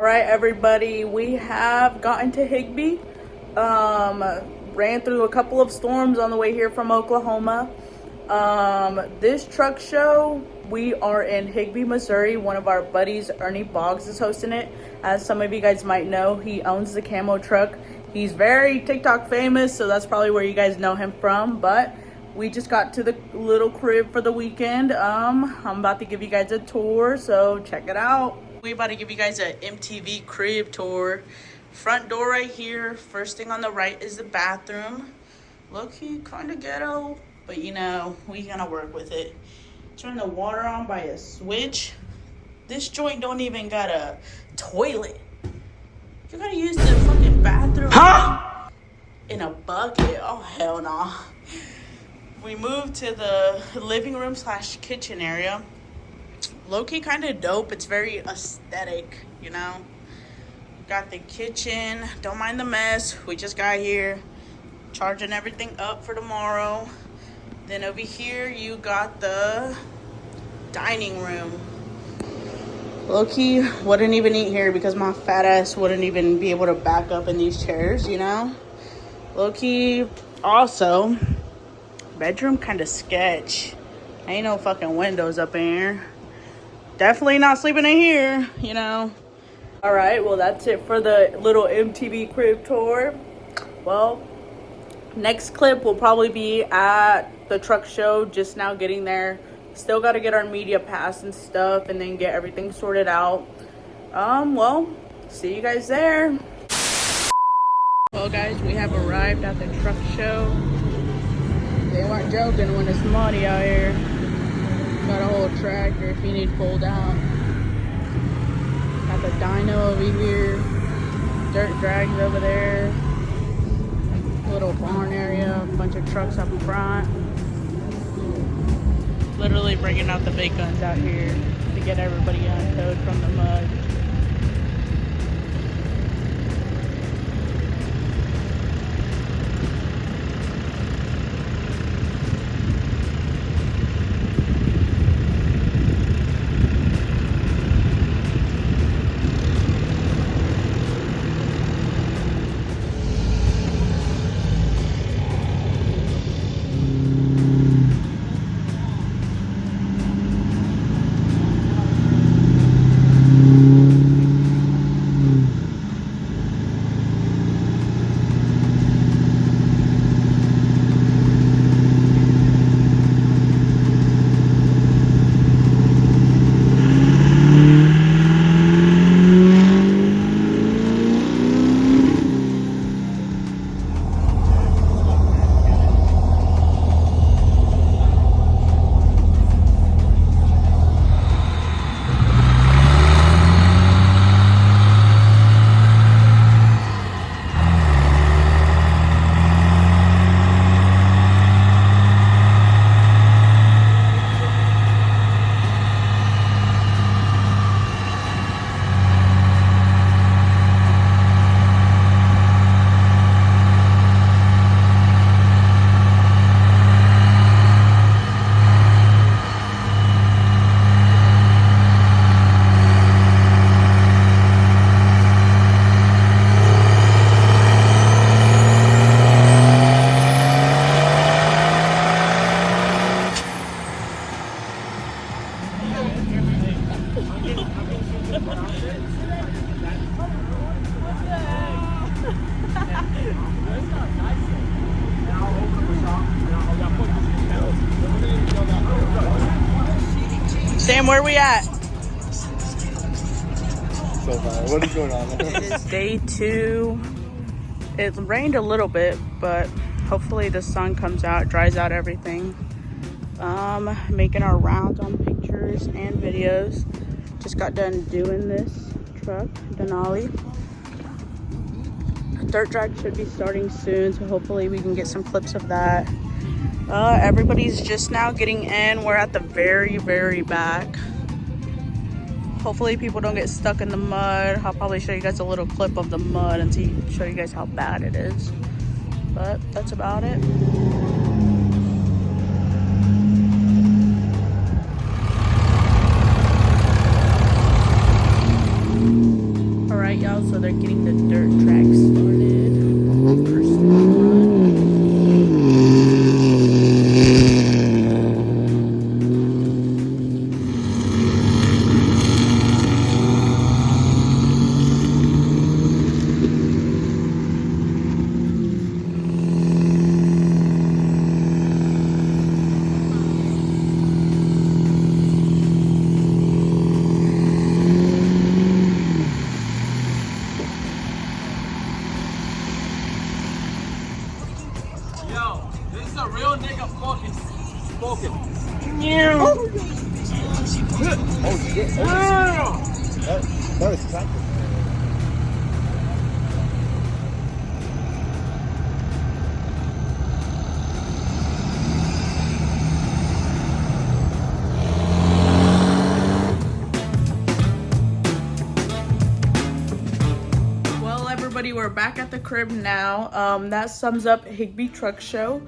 All right, everybody, we have gotten to Higbee. Ran through a couple of storms on the way here from Oklahoma. This truck show, we are in Higbee, Missouri. One of our buddies, Ernie Boggs, is hosting it. As some of you guys might know, he owns the camo truck. He's very TikTok famous, so that's probably where you guys know him from. But we just got to the little crib for the weekend. I'm about to give you guys a tour, so check it out. We about to give you guys an MTV crib tour. Front door right here. First thing on the right is the bathroom. Low-key kind of ghetto, but you know, we gonna work with it. Turn the water on by a switch. This joint don't even got a toilet. You gotta use the fucking bathroom in a bucket. Oh, hell no. We moved to the living room / kitchen area. Low-key kind of dope. It's very aesthetic, you know. Got the kitchen. Don't mind the mess. We just got here. Charging everything up for tomorrow. Then over here, you got the dining room. Low-key wouldn't even eat here because my fat ass wouldn't even be able to back up in these chairs, you know. Low-key also, bedroom kind of sketch. Ain't no fucking windows up in here. Definitely not sleeping in here, you know. All right, well, that's it for the little MTV crib tour. Well, next clip will probably be at the truck show, just now getting there. Still got to get our media pass and stuff and then get everything sorted out. Well, see you guys there. Well, guys, we have arrived at the truck show. They weren't joking when it's muddy out here. Got a whole tractor if you need pulled out. Got the dyno over here. Dirt drags over there. Little barn area. A bunch of trucks up front. Literally bringing out the big guns out here to get everybody untowed from the mud. Sam, where we at? So far, what is going on? It is day 2. It rained a little bit, but hopefully the sun comes out, dries out everything. Making our rounds on pictures and videos. Just got done doing this truck, Denali. Dirt drag should be starting soon, so hopefully we can get some clips of that. Everybody's just now getting in. We're at the very, very back. Hopefully people don't get stuck in the mud. I'll probably show you guys a little clip of the mud and show you guys how bad it is. But that's about it. y'all, so they're getting the dirt track started. First Yo, this is a real nigga fucking spoken. Oh shit. That was practice. Well, everybody, we're back at the crib now. That sums up Higbee Truck Show.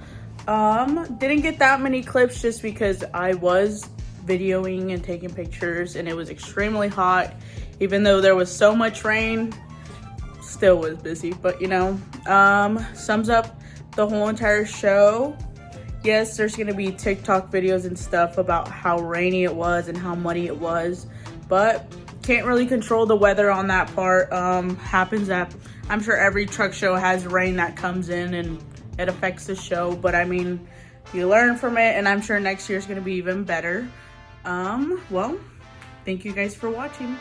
Didn't get that many clips just because I was videoing and taking pictures and it was extremely hot. Even though there was so much rain, still was busy. But you know, sums up the whole entire show. Yes, there's gonna be TikTok videos and stuff about how rainy it was and how muddy it was, but can't really control the weather on that part. Happens that I'm sure every truck show has rain that comes in and it affects the show, but I mean, you learn from it, and I'm sure next year's gonna be even better. Well, thank you guys for watching.